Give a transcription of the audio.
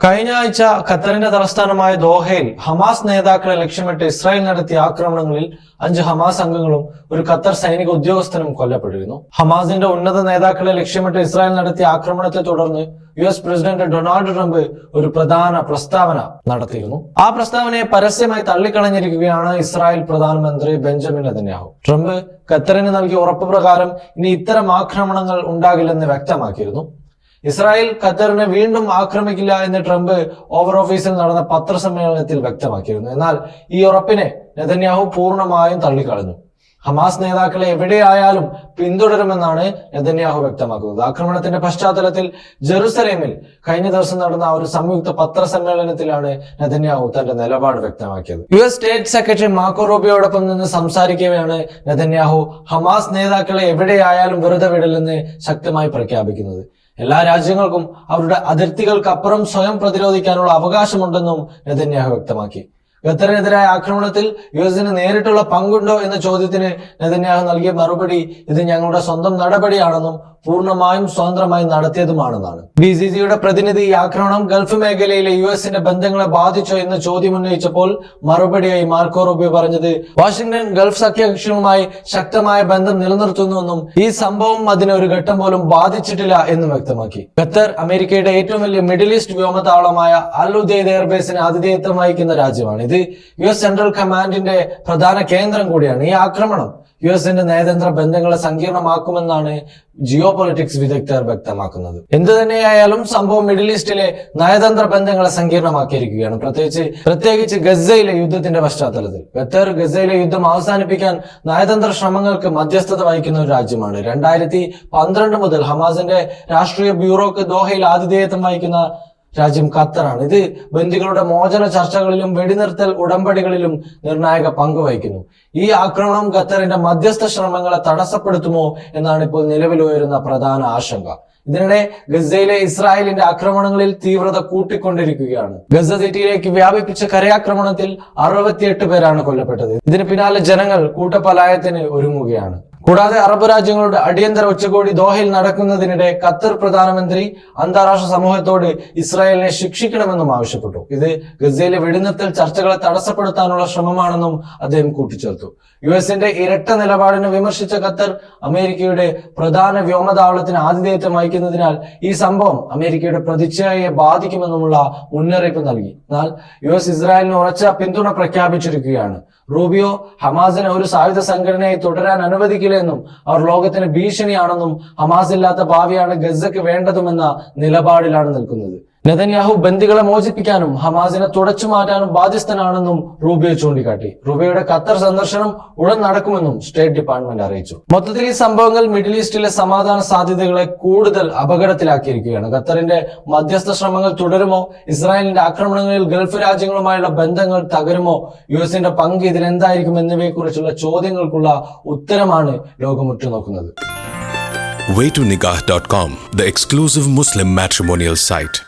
കഴിഞ്ഞ ആഴ്ച ഖത്തറിന്റെ തലസ്ഥാനമായ ദോഹയിൽ ഹമാസ് നേതാക്കളെ ലക്ഷ്യമിട്ട് ഇസ്രായേൽ നടത്തിയ ആക്രമണങ്ങളിൽ 5 ഹമാസ് അംഗങ്ങളും ഒരു ഖത്തർ സൈനിക ഉദ്യോഗസ്ഥനും കൊല്ലപ്പെട്ടിരുന്നു. ഹമാസിന്റെ ഉന്നത നേതാക്കളെ ലക്ഷ്യമിട്ട് ഇസ്രായേൽ നടത്തിയ ആക്രമണത്തെ തുടർന്ന് US പ്രസിഡന്റ് ഡൊണാൾഡ് ട്രംപ് ഒരു പ്രധാന പ്രസ്താവന നടത്തിയിരുന്നു. ആ പ്രസ്താവനയെ പരസ്യമായി തള്ളിക്കളഞ്ഞിരിക്കുകയാണ് ഇസ്രായേൽ പ്രധാനമന്ത്രി ബെഞ്ചമിൻ നെതന്യാഹു. ട്രംപ് ഖത്തറിന് നൽകിയ ഉറപ്പ് പ്രകാരം ഇനി ഇത്തരം ആക്രമണങ്ങൾ ഉണ്ടാകില്ലെന്ന് വ്യക്തമാക്കിയിരുന്നു. ഇസ്രായേൽ ഖത്തറിനെ വീണ്ടും ആക്രമിക്കില്ല എന്ന് ട്രംപ് ഓവർ ഓഫീസിൽ നടന്ന പത്രസമ്മേളനത്തിൽ വ്യക്തമാക്കിയിരുന്നു. എന്നാൽ ഈ ഉറപ്പിനെ നെതന്യാഹു പൂർണ്ണമായും തള്ളിക്കളഞ്ഞു. ഹമാസ് നേതാക്കളെ എവിടെയായാലും പിന്തുടരുമെന്നാണ് നെതന്യാഹു വ്യക്തമാക്കുന്നത്. ആക്രമണത്തിന്റെ പശ്ചാത്തലത്തിൽ ജെറുസലേമിൽ കഴിഞ്ഞ ദിവസം നടന്ന ഒരു സംയുക്ത പത്രസമ്മേളനത്തിലാണ് നെതന്യാഹു തന്റെ നിലപാട് വ്യക്തമാക്കിയത്. US സ്റ്റേറ്റ് സെക്രട്ടറി മാർക്കോ റൂബിയോടൊപ്പം നിന്ന് സംസാരിക്കവെയാണ് നെതന്യാഹു ഹമാസ് നേതാക്കളെ എവിടെയായാലും വെറുതെ വിടില്ലെന്ന് ശക്തമായി പ്രഖ്യാപിക്കുന്നത്. എല്ലാ രാജ്യങ്ങൾക്കും അവരുടെ അതിർത്തികൾക്കപ്പുറം സ്വയം പ്രതിരോധിക്കാനുള്ള അവകാശമുണ്ടെന്നും നെതന്യാഹു വ്യക്തമാക്കി. ഖത്തറിനെതിരായ ആക്രമണത്തിൽ യുഎസിന് നേരിട്ടുള്ള പങ്കുണ്ടോ എന്ന ചോദ്യത്തിന് നെതന്യാഹു നൽകിയ മറുപടി ഇത് ഞങ്ങളുടെ സ്വന്തം നടപടിയാണെന്നും പൂർണ്ണമായും സ്വതന്ത്രമായി നടത്തിയതുമാണെന്നാണ്. BCCയുടെ പ്രതിനിധി ഈ ആക്രമണം ഗൾഫ് മേഖലയിലെ യുഎസിന്റെ ബന്ധങ്ങളെ ബാധിച്ചോ എന്ന് ചോദ്യം ഉന്നയിച്ചപ്പോൾ മറുപടിയായി മാർക്കോ റൂബിയോ പറഞ്ഞത് വാഷിംഗ്ടൺ ഗൾഫ് സഖ്യകക്ഷികളുമായി ശക്തമായ ബന്ധം നിലനിർത്തുന്നുവെന്നും ഈ സംഭവം അതിനെ ഒരു ഘട്ടം പോലും ബാധിച്ചിട്ടില്ല എന്നും വ്യക്തമാക്കി. ഖത്തർ അമേരിക്കയുടെ ഏറ്റവും വലിയ മിഡിൽ ഈസ്റ്റ് വ്യോമതാവളമായ അൽ ഉദൈദ് എയർബേസിന് ആതിഥേയത്വം വഹിക്കുന്ന രാജ്യമാണ്. ഇത് US സെൻട്രൽ കമാൻഡിന്റെ പ്രധാന കേന്ദ്രം കൂടിയാണ്. ഈ ആക്രമണം യുഎസിന്റെ നയതന്ത്ര ബന്ധങ്ങളെ സങ്കീർണമാക്കുമെന്നാണ് ജിയോ പൊളിറ്റിക്സ് വിദഗ്ധർ വ്യക്തമാക്കുന്നത്. എന്തു തന്നെയായാലും സംഭവം മിഡിൽ ഈസ്റ്റിലെ നയതന്ത്ര ബന്ധങ്ങളെ സങ്കീർണമാക്കിയിരിക്കുകയാണ്, പ്രത്യേകിച്ച് ഗസയിലെ യുദ്ധത്തിന്റെ പശ്ചാത്തലത്തിൽ. ഖത്തർ ഗസയിലെ യുദ്ധം അവസാനിപ്പിക്കാൻ നയതന്ത്ര ശ്രമങ്ങൾക്ക് മധ്യസ്ഥത വഹിക്കുന്ന ഒരു രാജ്യമാണ്. 2012 മുതൽ ഹമാസിന്റെ രാഷ്ട്രീയ ബ്യൂറോക്ക് ദോഹയിൽ ആതിഥേയത്വം വഹിക്കുന്ന രാജ്യം ഖത്തറാണ്. ഇത് ബന്ദികളുടെ മോചന ചർച്ചകളിലും വെടിനിർത്തൽ ഉടമ്പടികളിലും നിർണായക പങ്ക് വഹിക്കുന്നു. ഈ ആക്രമണം ഖത്തറിന്റെ മധ്യസ്ഥ ശ്രമങ്ങളെ തടസ്സപ്പെടുത്തുമോ എന്നാണ് ഇപ്പോൾ നിലവിലുയരുന്ന പ്രധാന ആശങ്ക. ഇതിനിടെ ഗസയിലെ ഇസ്രായേലിന്റെ ആക്രമണങ്ങളിൽ തീവ്രത കൂട്ടിക്കൊണ്ടിരിക്കുകയാണ്. ഗസ സിറ്റിയിലേക്ക് വ്യാപിപ്പിച്ച കരയാക്രമണത്തിൽ 68 പേരാണ് കൊല്ലപ്പെട്ടത്. ഇതിന് പിന്നാലെ ജനങ്ങൾ കൂട്ടപലായനത്തിന് ഒരുങ്ങുകയാണ്. കൂടാതെ അറബ് രാജ്യങ്ങളുടെ അടിയന്തര ഉച്ചകോടി ദോഹയിൽ നടക്കുന്നതിനിടെ ഖത്തർ പ്രധാനമന്ത്രി അന്താരാഷ്ട്ര സമൂഹത്തോട് ഇസ്രായേലിനെ ശിക്ഷിക്കണമെന്നും ആവശ്യപ്പെട്ടു. ഇത് ഗസയിലെ വെടിനിർത്തൽ ചർച്ചകളെ തടസ്സപ്പെടുത്താനുള്ള ശ്രമമാണെന്നും അദ്ദേഹം കൂട്ടിച്ചേർത്തു. യുഎസിന്റെ ഇരട്ട നിലപാടിനെ വിമർശിച്ച ഖത്തർ അമേരിക്കയുടെ പ്രധാന വ്യോമതാവളത്തിന് ആതിഥേയത്വം വഹിക്കുന്നതിനാൽ ഈ സംഭവം അമേരിക്കയുടെ പ്രതിച്ഛായയെ ബാധിക്കുമെന്നുമുള്ള മുന്നറിയിപ്പ് നൽകി. എന്നാൽ US ഇസ്രായേലിന് ഉറച്ച പിന്തുണ പ്രഖ്യാപിച്ചിരിക്കുകയാണ്. റൂബിയോ ഹമാസിനെ ഒരു സായുധ സംഘടനയായി തുടരാൻ അനുവദിക്കില്ലെന്നും അവർ ലോകത്തിന് ഭീഷണിയാണെന്നും ഹമാസ് ഇല്ലാത്ത ഭാവിയാണ് ഗസക്ക് വേണ്ടതുമെന്ന നിലപാടിലാണ് നിൽക്കുന്നത്. നെതന്യാഹു ബന്ദികളെ മോചിപ്പിക്കാനും ഹമാസിനെ തുടച്ചു മാറ്റാനും ബാധ്യസ്ഥനാണെന്നും റൂബിയോ ചൂണ്ടിക്കാട്ടി. റൂബിയോയുടെ ഖത്തർ സന്ദർശനം ഉടൻ നടക്കുമെന്നും സ്റ്റേറ്റ് ഡിപ്പാർട്ട്മെന്റ് അറിയിച്ചു. മൊത്തത്തിൽ ഈ സംഭവങ്ങൾ മിഡിൽ ഈസ്റ്റിലെ സമാധാന സാധ്യതകളെ കൂടുതൽ അപകടത്തിലാക്കിയിരിക്കുകയാണ്. ഖത്തറിന്റെ മധ്യസ്ഥ ശ്രമങ്ങൾ തുടരുമോ? ഇസ്രായേലിന്റെ ആക്രമണങ്ങളിൽ ഗൾഫ് രാജ്യങ്ങളുമായുള്ള ബന്ധങ്ങൾ തകരുമോ? യുഎസിന്റെ പങ്ക് ഇതിൽ എന്തായിരിക്കും എന്നിവയെ കുറിച്ചുള്ള ചോദ്യങ്ങൾക്കുള്ള ഉത്തരമാണ് ലോകം ഉറ്റുനോക്കുന്നത്. Waytonikah.com, the exclusive Muslim matrimonial site.